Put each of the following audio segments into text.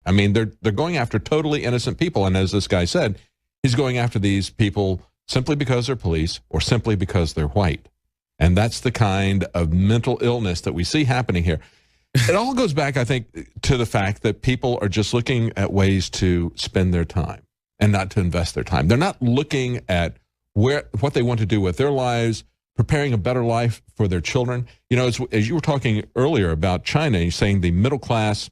I mean, they're going after totally innocent people. And as this guy said, he's going after these people simply because they're police or simply because they're white. And that's the kind of mental illness that we see happening here. It all goes back, I think, to the fact that people are just looking at ways to spend their time and not to invest their time. They're not looking at what they want to do with their lives, preparing a better life for their children. You know, as you were talking earlier about China, you're saying the middle class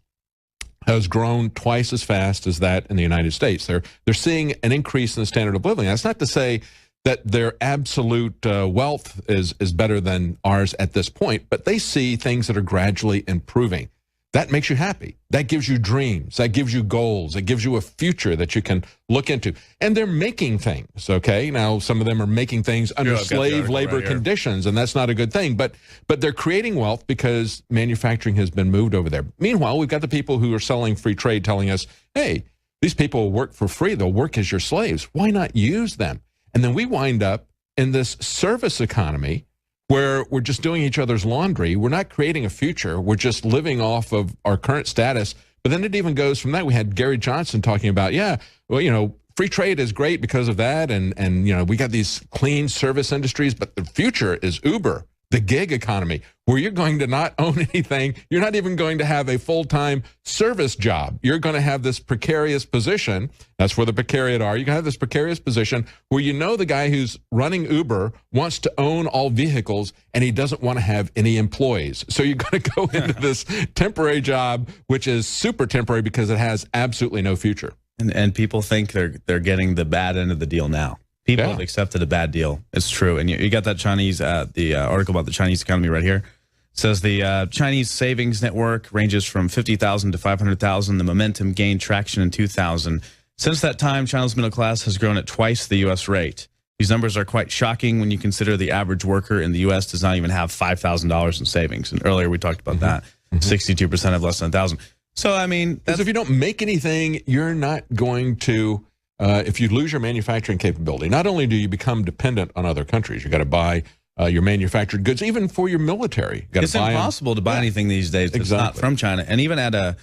has grown twice as fast as that in the United States. They're seeing an increase in the standard of living. That's not to say that their absolute wealth is better than ours at this point, but they see things that are gradually improving. That makes you happy. That gives you dreams. That gives you goals. It gives you a future that you can look into. And they're making things, okay? Now, some of them are making things under slave labor conditions, and that's not a good thing. But they're creating wealth because manufacturing has been moved over there. Meanwhile, we've got the people who are selling free trade telling us, hey, these people work for free. They'll work as your slaves. Why not use them? And then we wind up in this service economy where we're just doing each other's laundry. We're not creating a future. We're just living off of our current status. But then it even goes from that. We had Gary Johnson talking about, yeah, well, you know, free trade is great because of that. And you know, we got these clean service industries, but the future is Uber, the gig economy, where you're going to not own anything. You're not even going to have a full-time service job. You're going to have this precarious position. That's where the precariat are. You're going to have this precarious position where you know the guy who's running Uber wants to own all vehicles and he doesn't want to have any employees. So you're going to go into this temporary job, which is super temporary because it has absolutely no future. And people think they're getting the bad end of the deal now. People have accepted a bad deal. It's true. And you got that Chinese, the article about the Chinese economy right here. It says the Chinese savings network ranges from 50,000 to 500,000. The momentum gained traction in 2000. Since that time, China's middle class has grown at twice the U.S. rate. These numbers are quite shocking when you consider the average worker in the U.S. does not even have $5,000 in savings. And earlier we talked about that. 62% have less than 1,000. So, I mean, because if you don't make anything, you're not going to... if you lose your manufacturing capability, not only do you become dependent on other countries, you got to buy your manufactured goods, even for your military. It's impossible to buy anything these days that's not from China. And even at a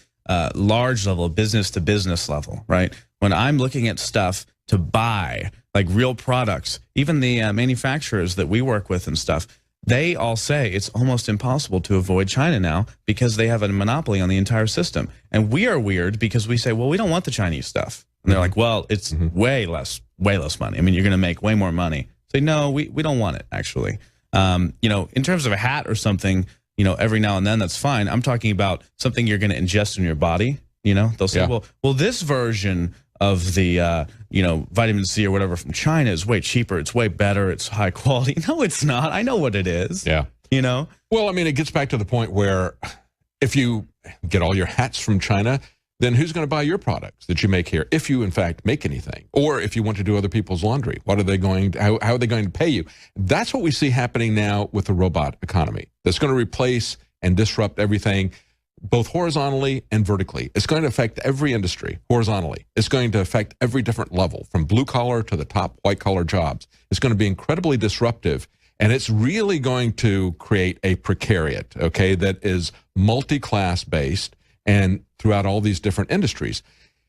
large level, business-to-business level, right? When I'm looking at stuff to buy, like real products, even the manufacturers that we work with and stuff, they all say it's almost impossible to avoid China now because they have a monopoly on the entire system. And we are weird because we say, well, we don't want the Chinese stuff. And they're like, well, it's way less money. I mean, you're going to make way more money. Say, no, we don't want it, actually. You know, in terms of a hat or something, you know, every now and then, that's fine. I'm talking about something you're going to ingest in your body. You know, they'll say, well, this version of the, you know, vitamin C or whatever from China is way cheaper. It's way better. It's high quality. No, it's not. I know what it is. Yeah. You know? Well, I mean, it gets back to the point where if you get all your hats from China, then who's going to buy your products that you make here, if you in fact make anything? Or if you want to do other people's laundry, what are they going to, how are they going to pay you? That's what we see happening now with the robot economy. That's going to replace and disrupt everything, both horizontally and vertically. It's going to affect every industry horizontally. It's going to affect every different level, from blue collar to the top white collar jobs. It's going to be incredibly disruptive. And it's really going to create a precariat, okay, that is multi-class based and throughout all these different industries.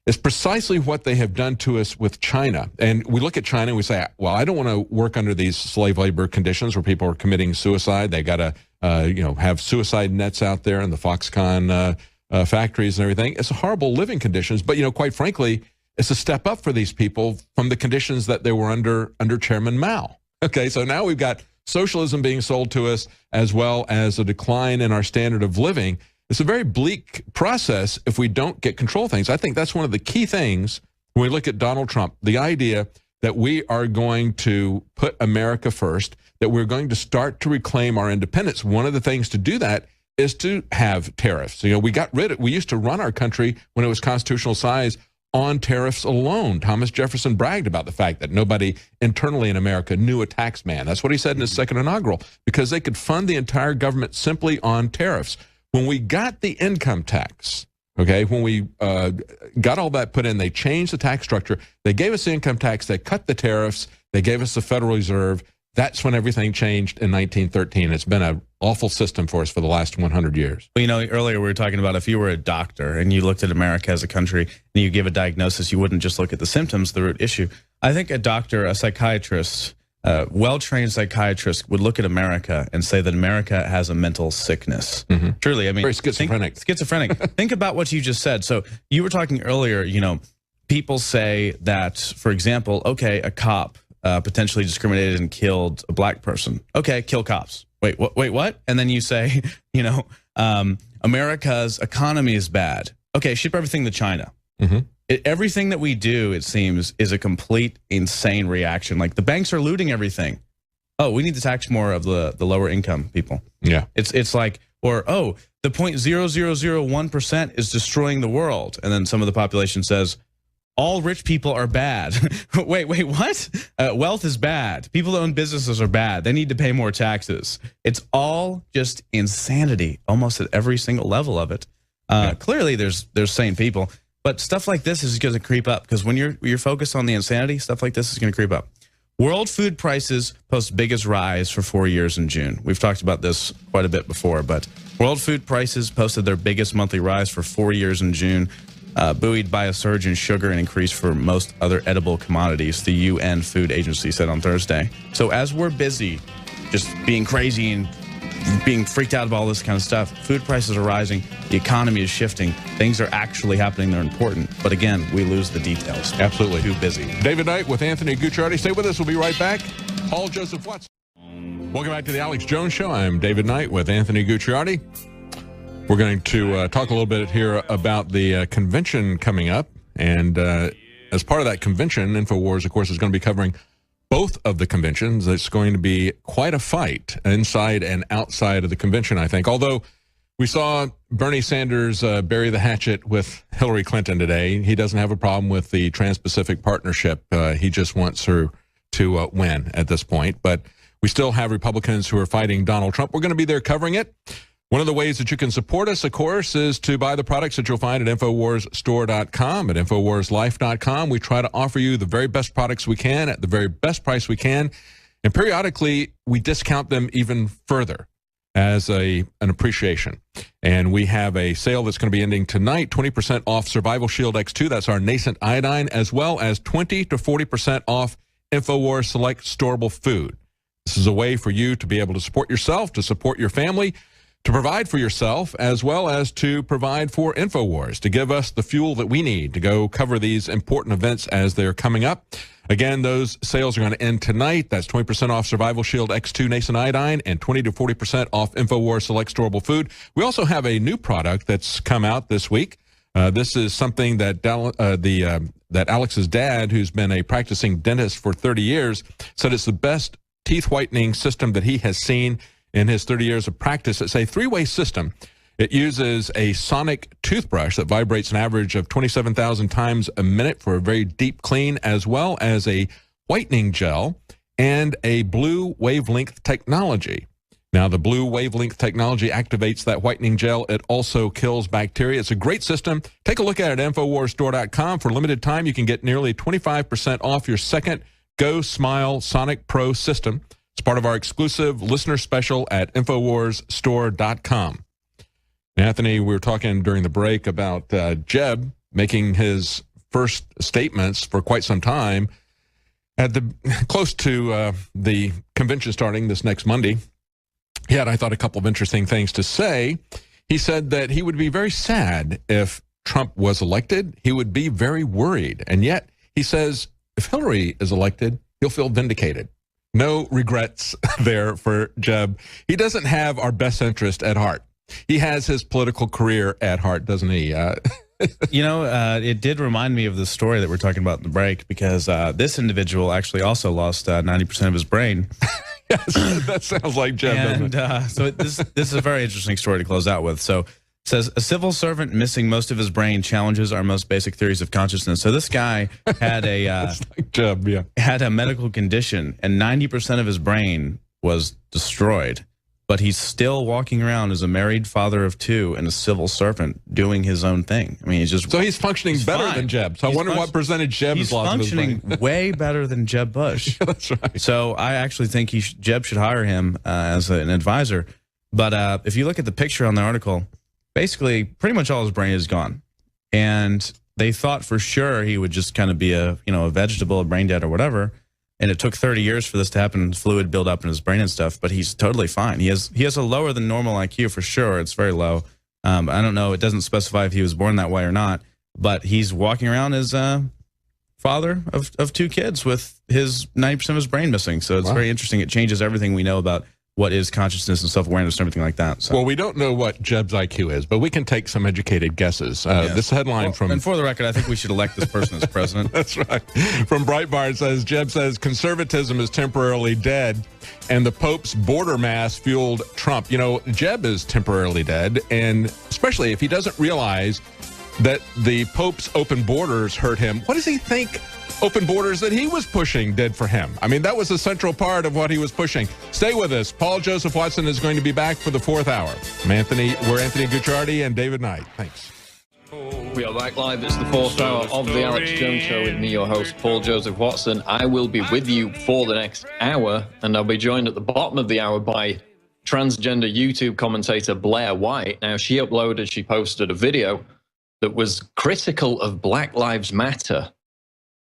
It's precisely what they have done to us with China. And we look at China and we say, well, I don't want to work under these slave labor conditions where people are committing suicide. They got to, you know, have suicide nets out there in the Foxconn factories and everything. It's horrible living conditions. But, you know, quite frankly, it's a step up for these people from the conditions that they were under Chairman Mao. Okay, so now we've got socialism being sold to us as well as a decline in our standard of living. It's a very bleak process if we don't get control of things. I think that's one of the key things when we look at Donald Trump, the idea that we are going to put America first, that we're going to start to reclaim our independence. One of the things to do that is to have tariffs. You know, we used to run our country when it was constitutional size on tariffs alone. Thomas Jefferson bragged about the fact that nobody internally in America knew a tax man. That's what he said in his second inaugural, because they could fund the entire government simply on tariffs. When we got the income tax, okay, when we got all that put in, they changed the tax structure. They gave us the income tax. They cut the tariffs. They gave us the Federal Reserve. That's when everything changed in 1913. It's been a awful system for us for the last 100 years. Well, you know, earlier we were talking about if you were a doctor and you looked at America as a country and you give a diagnosis, you wouldn't just look at the symptoms, the root issue. I think a doctor, a psychiatrist, well-trained psychiatrist would look at America and say that America has a mental sickness. Truly, I mean, very schizophrenic. Think about what you just said. So you were talking earlier, you know, people say that, for example, okay, a cop potentially discriminated and killed a black person. Okay, kill cops. Wait, what? And then you say, you know, America's economy is bad. Okay, ship everything to China. Everything that we do, it seems, is a complete insane reaction. Like the banks are looting everything. Oh, we need to tax more of the lower income people. Yeah. It's like, or, oh, the 0.0001% is destroying the world. And then some of the population says, all rich people are bad. wait, what? Wealth is bad. People that own businesses are bad. They need to pay more taxes. It's all just insanity, almost at every single level of it. Clearly, there's sane people, but stuff like this is going to creep up because when you're focused on the insanity, stuff like this is going to creep up. World food prices post biggest rise for 4 years in June. We've talked about this quite a bit before, but world food prices posted their biggest monthly rise for 4 years in June. Buoyed by a surge in sugar and increase for most other edible commodities, the UN Food Agency said on Thursday. So as we're busy just being crazy and being freaked out about all this kind of stuff, food prices are rising, the economy is shifting, things are actually happening, they're important. But again, we lose the details. Absolutely. Too busy. David Knight with Anthony Gucciardi. Stay with us. We'll be right back. Paul Joseph Watson. Welcome back to the Alex Jones Show. I'm David Knight with Anthony Gucciardi. We're going to talk a little bit here about the convention coming up. And as part of that convention, InfoWars, of course, is going to be covering both of the conventions. It's going to be quite a fight inside and outside of the convention, I think. Although we saw Bernie Sanders bury the hatchet with Hillary Clinton today. He doesn't have a problem with the Trans-Pacific Partnership. He just wants her to win at this point. But we still have Republicans who are fighting Donald Trump. We're going to be there covering it. One of the ways that you can support us, of course, is to buy the products that you'll find at InfoWarsStore.com, at InfoWarsLife.com. We try to offer you the very best products we can at the very best price we can. And periodically, we discount them even further as an appreciation. And we have a sale that's going to be ending tonight, 20% off Survival Shield X2. That's our nascent iodine, as well as 20 to 40% off InfoWars Select Storable Food. This is a way for you to be able to support yourself, to support your family, to provide for yourself, as well as to provide for InfoWars, to give us the fuel that we need to go cover these important events as they're coming up. Again, those sales are going to end tonight. That's 20% off Survival Shield X2 Nascent Iodine and 20 to 40% off InfoWars Select Storable Food. We also have a new product that's come out this week. This is something that that Alex's dad, who's been a practicing dentist for 30 years, said it's the best teeth whitening system that he has seen in his 30 years of practice. It's a three-way system. It uses a sonic toothbrush that vibrates an average of 27,000 times a minute for a very deep clean, as well as a whitening gel and a blue wavelength technology. Now, the blue wavelength technology activates that whitening gel. It also kills bacteria. It's a great system. Take a look at it at InfoWarsStore.com. For a limited time, you can get nearly 25% off your second Go Smile Sonic Pro system. It's part of our exclusive listener special at InfoWarsStore.com. Anthony, we were talking during the break about Jeb making his first statements for quite some time at close to the convention starting this next Monday. He had, I thought, a couple of interesting things to say. He said that he would be very sad if Trump was elected. He would be very worried. And yet, he says, if Hillary is elected, he'll feel vindicated. No regrets there for Jeb. He doesn't have our best interest at heart. He has his political career at heart, doesn't he? You know, it did remind me of the story that we're talking about in the break, because this individual actually also lost 90% of his brain. Yes, that sounds like Jeb, doesn't it? So this is a very interesting story to close out with. So it says, a civil servant missing most of his brain challenges our most basic theories of consciousness. So this guy had a like Jeb, yeah. Had a medical condition, and 90% of his brain was destroyed. But he's still walking around as a married father of two and a civil servant doing his own thing. I mean, he's functioning better than Jeb. So I wonder what percentage Jeb's lost. He's functioning way better than Jeb Bush. Yeah, that's right. So I actually think Jeb should hire him as an advisor. But if you look at the picture on the article, basically pretty much all his brain is gone. And they thought for sure he would just kind of be a vegetable, a brain dead or whatever. And it took 30 years for this to happen, fluid build up in his brain and stuff, but he's totally fine. He has a lower than normal IQ for sure. It's very low. I don't know. It doesn't specify if he was born that way or not, but he's walking around as father of 2 kids with his 90% of his brain missing. So it's very interesting. It changes everything we know about what is consciousness and self-awareness and everything like that. So. Well, we don't know what Jeb's IQ is, but we can take some educated guesses. This headline from... And for the record, I think we should elect this person as president. That's right. From Breitbart says, Jeb says conservatism is temporarily dead and the Pope's border mass fueled Trump. You know, Jeb is temporarily dead, and especially if he doesn't realize that the Pope's open borders hurt him. What does he think open borders that he was pushing did for him? I mean, that was a central part of what he was pushing. Stay with us. Paul Joseph Watson is going to be back for the 4th hour. We're Anthony Gucciardi and David Knight. Thanks. We are back live. It's the 4th hour of the Alex Jones Show with me, your host, Paul Joseph Watson. I will be with you for the next hour, and I'll be joined at the bottom of the hour by transgender YouTube commentator Blair White. Now, she posted a video that was critical of Black Lives Matter.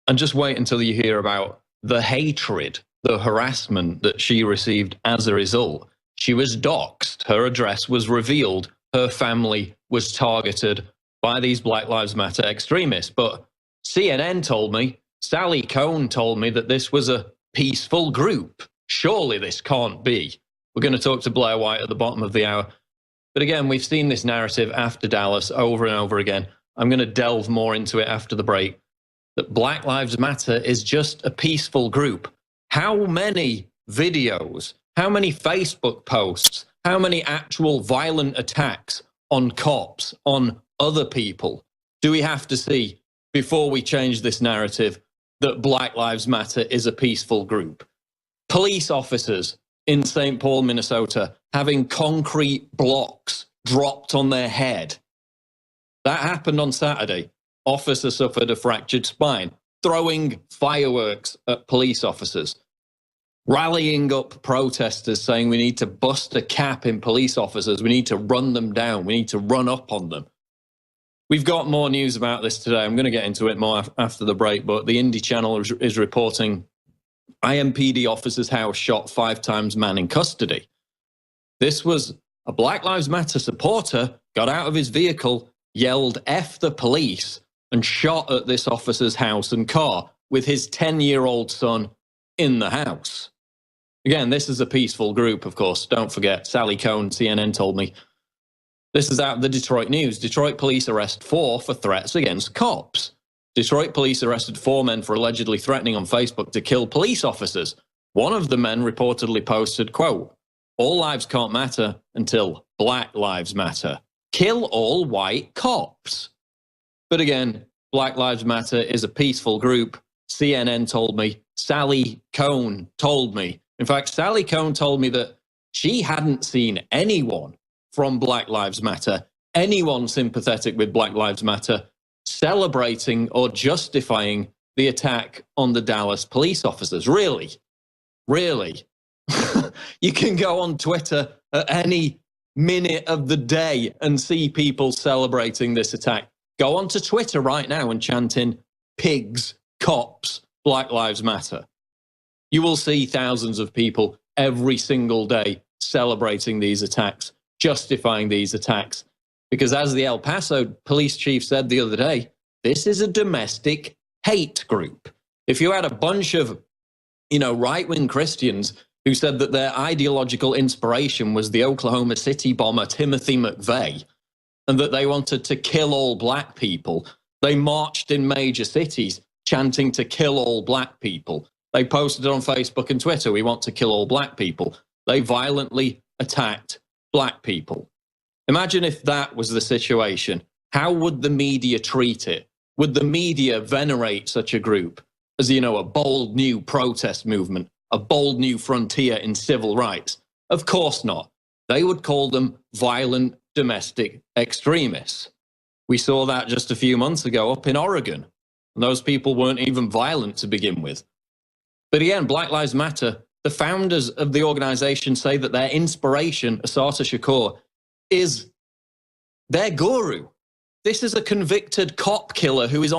And just wait until you hear about the hatred, the harassment that she received as a result. She was doxxed. Her address was revealed. Her family was targeted by these Black Lives Matter extremists. But CNN told me, Sally Kohn told me that this was a peaceful group. Surely this can't be. We're going to talk to Blair White at the bottom of the hour. But again, we've seen this narrative after Dallas over and over again. I'm going to delve more into it after the break. That Black Lives Matter is just a peaceful group. How many videos, how many Facebook posts, how many actual violent attacks on cops, on other people do we have to see before we change this narrative that Black Lives Matter is a peaceful group? Police officers in St. Paul, Minnesota, having concrete blocks dropped on their head. That happened on Saturday. Officer suffered a fractured spine, throwing fireworks at police officers, rallying up protesters saying we need to bust a cap in police officers, we need to run them down, we need to run up on them. We've got more news about this today. I'm going to get into it more after the break, but the Indie Channel is reporting IMPD officer's house shot 5 times, man in custody. This was a Black Lives Matter supporter, got out of his vehicle, yelled F the police, and shot at this officer's house and car with his 10-year-old son in the house. Again, this is a peaceful group, of course. Don't forget, Sally Kohn, CNN told me. This is out of the Detroit News. Detroit police arrest 4 for threats against cops. Detroit police arrested 4 men for allegedly threatening on Facebook to kill police officers. One of the men reportedly posted, quote, "All lives can't matter until Black Lives Matter. Kill all white cops." But again, Black Lives Matter is a peaceful group. CNN told me. Sally Kohn told me. In fact, Sally Kohn told me that she hadn't seen anyone from Black Lives Matter, anyone sympathetic with Black Lives Matter, celebrating or justifying the attack on the Dallas police officers. Really? Really? You can go on Twitter at any minute of the day and see people celebrating this attack. Go onto Twitter right now and chant in pigs, cops, Black Lives Matter. You will see thousands of people every single day celebrating these attacks, justifying these attacks. Because as the El Paso police chief said the other day, this is a domestic hate group. If you had a bunch of, right-wing Christians who said that their ideological inspiration was the Oklahoma City bomber Timothy McVeigh, and that they wanted to kill all black people, they marched in major cities chanting to kill all black people. They posted on Facebook and Twitter, we want to kill all black people. They violently attacked black people. Imagine if that was the situation. How would the media treat it? Would the media venerate such a group as, a bold new protest movement, a bold new frontier in civil rights? Of course not. They would call them violent domestic extremists. We saw that just a few months ago up in Oregon. And those people weren't even violent to begin with. But again, Black Lives Matter the founders of the organization say that their inspiration, Assata Shakur, is their guru. This is a convicted cop killer who is on